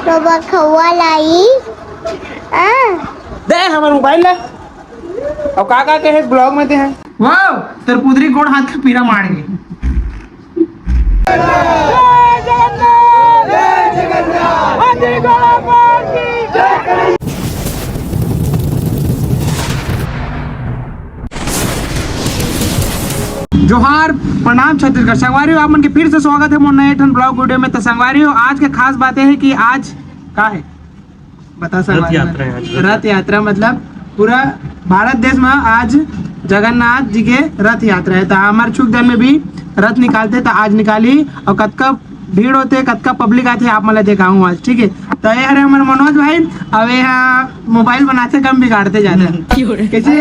तो बखवा लाई दे हमारा मोबाइल ले और काका के है ब्लॉग में दे हैं वाह तेरे पुदरी गोड़ हाथ का पीरा मार गई जोहार प्रणाम छत्तीसगढ़ संगवारी आप मन के फिर से स्वागत है मोर नए ठन ब्लॉग वीडियो में। तो संगवारी आज के खास बातें है कि आज का है बता संगवारी रथ यात्रा मतलब पूरा भारत देश में आज जगन्नाथ जी के रथ यात्रा है। तो हमारे छुक दल में भी रथ निकालते तो आज निकाली और कतका भीड़ होते कतका पब्लिक आते आप मैं दिखाऊँ आज ठीक है। तो ये हमारे मनोज भाई अब यहाँ मोबाइल बनाते कम बिगाड़ते जाते कैसे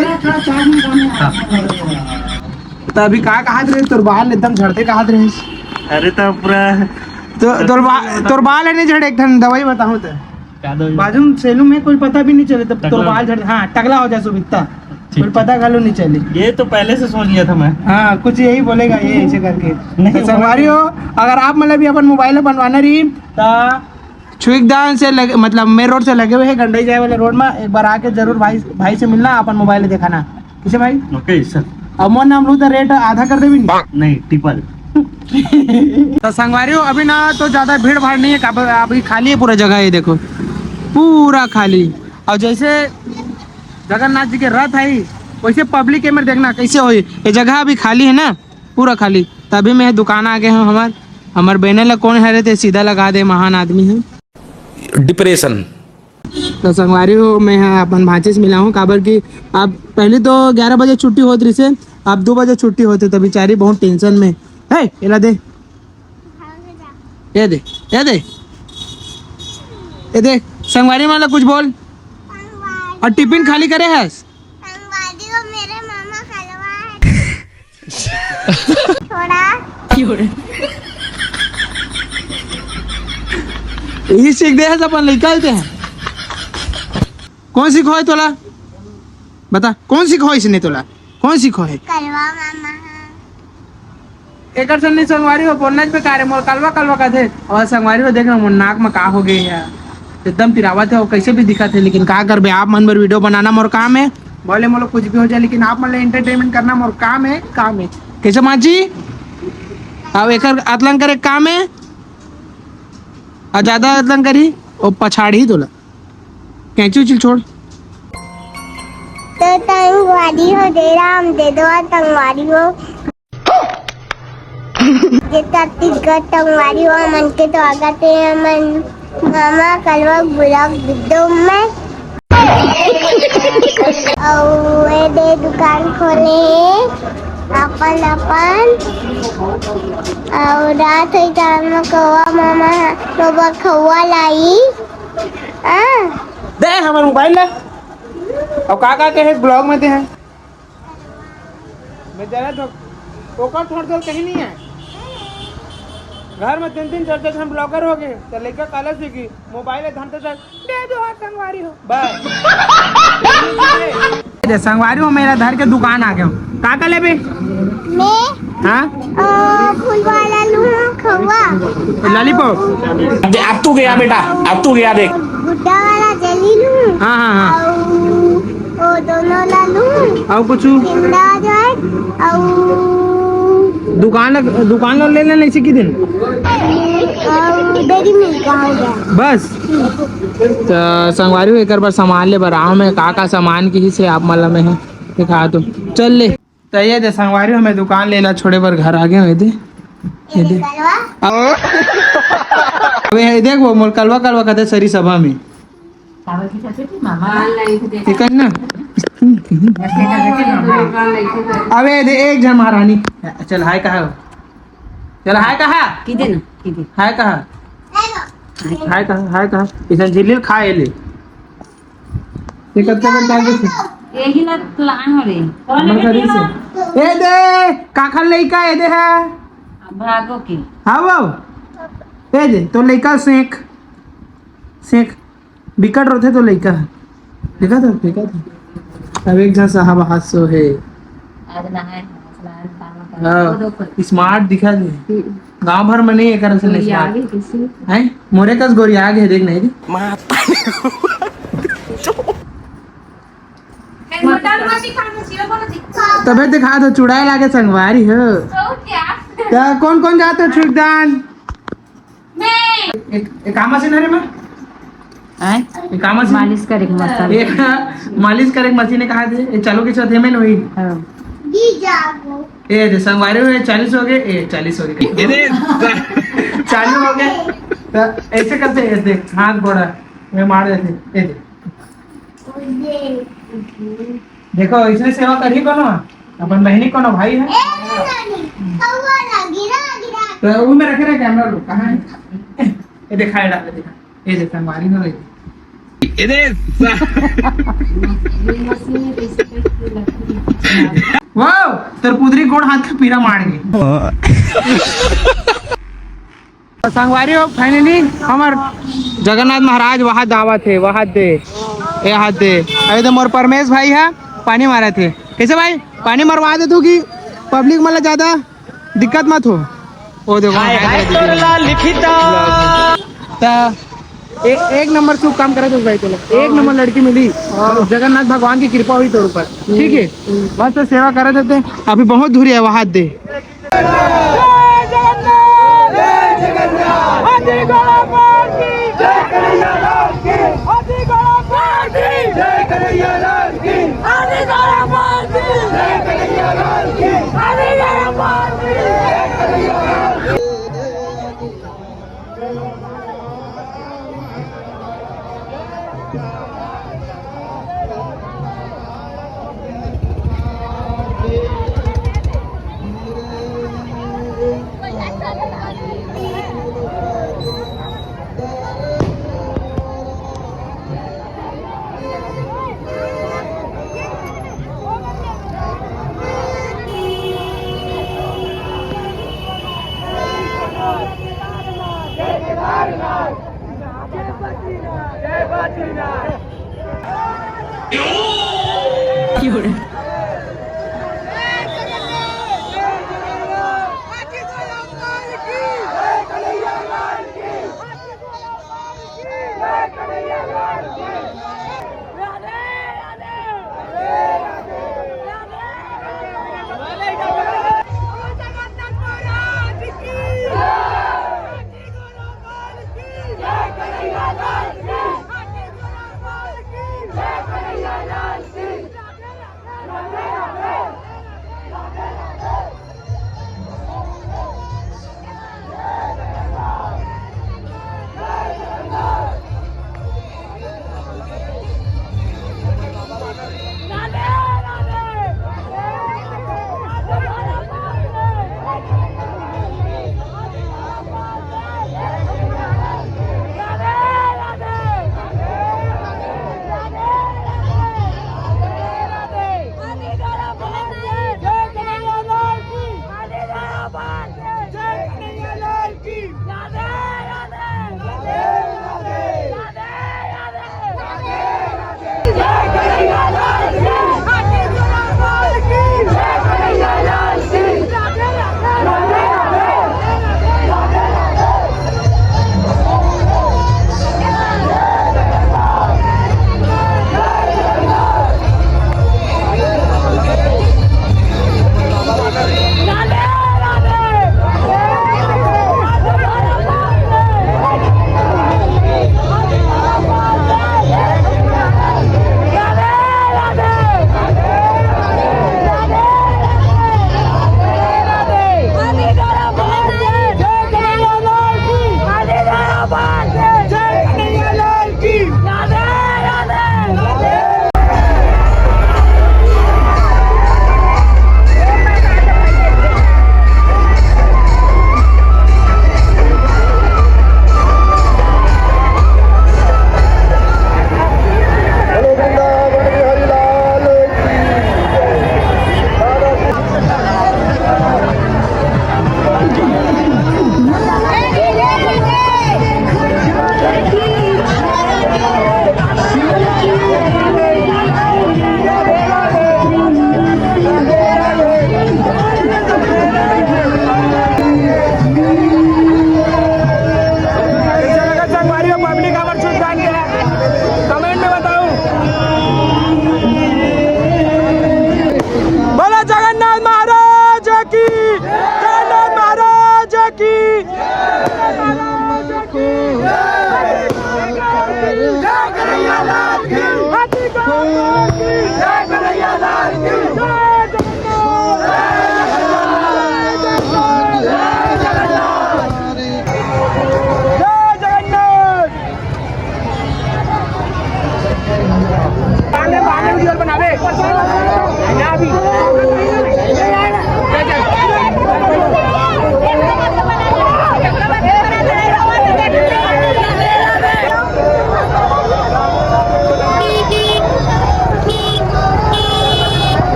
तो अभी कहा रहे तोर बाल एकदम झड़ते कहा रहे अरे तो पूरा तोर बाल है नहीं झड़े एक दवाई बताऊँ तो बाजू सेलून में कोई पता भी नहीं चले तब तोर बाल झड़ हाँ टकला हो जाए सुबिता कोई पता गालो नहीं चले। ये तो पहले से सोच लिया था मैं। हाँ कुछ यही बोलेगा ये ऐसे करके नहीं संगवारी हो अगर आप मतलब भी अपन मोबाइल बनवाना रही तो छुईकदान से लगे मतलब मेन रोड से लगे हुए है गंडई जाए वाले रोड में एक बार आके जरूर भाई से मिलना अपन मोबाइल दिखाना किसे भाई ओके सर अब मोर नाम लू तो रेट आधा कर देवी नहीं ट्रिपल तो संगवारी हो अभी ना तो ज्यादा भीड़ भाड़ नहीं है अभी खाली है पूरा जगह है देखो पूरा खाली और जैसे जगन्नाथ जी के रथ है वैसे पब्लिक में देखना कैसे हो ये जगह अभी खाली है ना पूरा खाली तभी मैं दुकान आ गए हूँ हमार बहने लग कौन है थे सीधा लगा दे महान आदमी है डिप्रेशन। तो संगवारी हो मैं अपन भांचे से मिला हूँ काबर की अब पहले तो 11 बजे छुट्टी होती रही से अब 2 बजे छुट्टी होती तो बेचारी बहुत टेंशन में है ये दे ये दे ये दे ये दे संगवारी वाला कुछ बोल और टिफिन खाली करे है मेरे मामा थोड़ा यही सीख दे अपन निकालते हैं कौन सी खो है तोला बता कौन सी खो इसने तोला कौन सी खो है कलवा मामा एक नहीं संगवारी हो बोलना पे कार्य मोर कलवा कलवा का थे और संगवारी हो देख रहा मोर नाक में का हो गई है एकदम तिरावा थे और कैसे भी दिखा थे लेकिन का कर आप मन भर वीडियो बनाना मोर काम है बोले मोलो कुछ भी हो जाए लेकिन आप मन एंटरटेनमेंट करना मोर काम है कैसे माँ जी अब एक अतलंग करे काम है और ज्यादा अतलंग करी और पछाड़ ही तोला कैंची उचिल छोड़ तो तंगवारी हो दे रहा हम दे दो तंगवारी हो ये छत्तीसगढ़ तंगवारी हो मन के तो आगते हैं मन मामा कलवा ब्लॉग वीडियो में और दे दुकान खोले अपन और रात हुई टाइम में कौवा मामा तो बखवा लाई दे हमारा मोबाइल ले और काका के है ब्लॉग में दे हैं मैं जरा तो ओकर थोड़ा कहीं नहीं है घर में 3 4 हम ब्लॉगर हो गए तो लेकर कॉलेज सीखी मोबाइल धनते सर दे दो हाथ संगवारी हो बस संगवारी हो मेरा घर के दुकान आ गया हूँ काका ले बे मैं हाँ फूल वाला लूँ खवा लॉलीपॉप अब तू गया बेटा अब तू गया देख गुड्डा वाला जली लूँ हाँ हाँ हाँ और दोनों ला लूँ और कुछ किंडा जाए और दुकान ले लेना इसी की दिन डेरी मिल्क हो गया बस तो संगवारी एक बार सामान ले बराव में का सामान की ही से आप मला में है दिखा दो चल ले तो ये दे संगवारी मैं दुकान लेला छोड़े पर घर आ गए दे ये दे अबे ये देख वो मोर कलवा कलवा कहते सरी सभा में ठीक है ना अबे दे एक जन महारानी चल हाय कहा चल हाय कहा हाय कहा हाय कहा इसे झिल्ली खाए ले ये कब तक टाइम यही ना प्लान हो रही ए दे काखा लइका ए दे है भागो के हां वो ए दे तो लइका सेक बिकट रोथे तो लइका देखा था अब एक जन साहब हाथ है आज ना है स्मार्ट दिखा दे गांव भर में नहीं है कर से है मोरे कस गोरी आग है देख नहीं दी तबे दिखा दो चुड़ाए लागे संगवारी हो क्या कौन कौन जाते हो छुकदान एक काम से नरे में मालिश करे मसाला एक मालिश करे मशीन कहा थे ये चालू के साथ में हुई ए दे संगवारी हुए 40 हो गए ए 40 हो गए चालू हो गए तो ऐसे करते हैं देख हाथ गोड़ा में मार देते ए देखो इसने सेवा करी कोनो अपन बहनी कोनो भाई है तो वो में रखे रहे कैमरा लो कहाँ है ये दिखाए डाले दिखा ये देख संगवारी हो रही वाह तरपुदरी गोड़ हाथ का पीरा मार गई संगवारी हो फाइनली हमार जगन्नाथ महाराज वहाँ दावत है वहाँ दे ये हाथ दे अभी तो मोर परमेश भाई है पानी मारे थे कैसे भाई पानी मरवा दे तू कि पब्लिक मतलब ज्यादा दिक्कत मत हो वो देखो एक नंबर शुभ काम करे तो भाई चलो एक नंबर लड़की मिली और जगन्नाथ भगवान की कृपा हुई तोड़ पर ठीक है बस तो सेवा करे देते अभी बहुत दूरी है वहाँ दे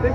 तो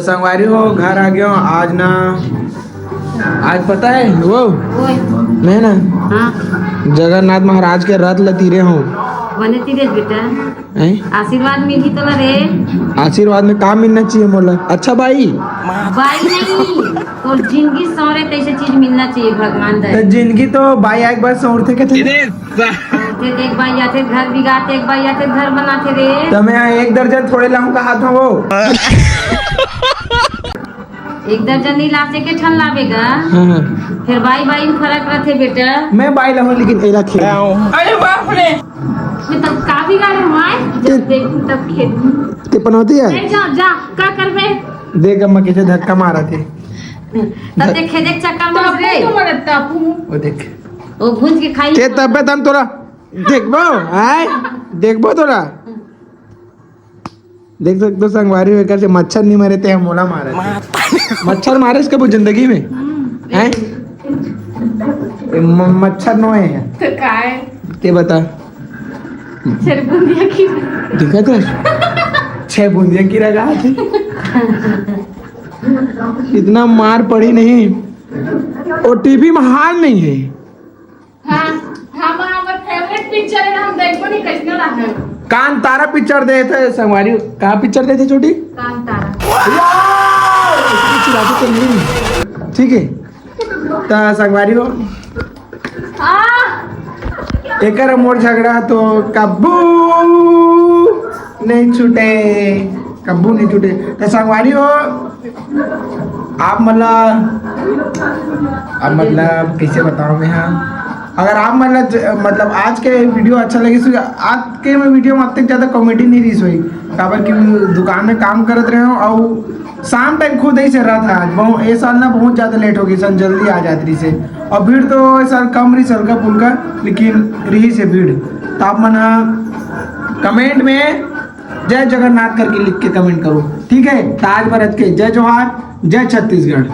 संगवारी हो घर आ गया हूँ आज ना। आज पता है वो मैं ना हाँ जगन्नाथ महाराज के रथ लतीरे हूँ। बने तीरे बेटा हैं? आशीर्वाद मिली तो रे। आशीर्वाद में काम मिलना चाहिए मोला। अच्छा भाई भाई नहीं तो जिंदगी सौरे तैसे चीज मिलना चाहिए भगवान तो दे। जिंदगी तो भाई एक बार सौरते के थे एक बार आते घर बिगाते एक बार आते घर बनाते रे। तो मैं एक दर्जन थोड़े लाऊंगा हाथ में वो। एक दर्जन नहीं ला सके ठन लावेगा हाँ। फिर बाई बाई में फर्क रहते बेटा। मैं बाई लाऊं लेकिन एला खेल। अरे बाप रे मैं तब काफी गाड़े हुआ जब देखूं तब खेल ते पनौती है नहीं जा जा का करबे देख अम्मा कैसे धक्का मारा थे। तब देख खेदे चक्कर मार रे वो देख वो भूज के खाई ते तबे तम तोरा देखबो आय देखबो तोरा देख सकते हो संगवारी होकर से मच्छर नहीं मरे थे हम मोला मारे थे। मच्छर मारे इसके वो जिंदगी में हैं मच्छर नो है तो काय ते बता सरबुंदिया की दिखा था 6 बूंदिया की रगा थी। इतना मार पड़ी नहीं और टीवी में हार नहीं है। हाँ हमारा फेवरेट पिक्चर है हम देखबो नहीं कैसे रहा कान तारा पिक्चर दे थे संगवारी कहाँ पिक्चर दे थे छोटी कान तारा ठीक है तो संगवारी हो एक मोर झगड़ा तो कब्बू नहीं छूटे कब्बू नहीं छूटे तो संगवारी हो आप मतलब कैसे बताऊं मैं हाँ अगर आप मतलब आज के वीडियो अच्छा लगे तो आज के मैं वीडियो में अब तक ज़्यादा कॉमेडी नहीं रही सोई काबर कि दुकान में काम करत रहे हो और शाम टाइम खुद ही से रहा था आज बहुत ये साल ना बहुत ज़्यादा लेट हो गई सन जल्दी आ जाती से और भीड़ तो इस साल कम रही हल्का फुल्का लेकिन रही से भीड़ तो आप मना कमेंट में जय जगन्नाथ करके लिख के कमेंट करो ठीक है। ताज भारत के जय जोहार जय छत्तीसगढ़।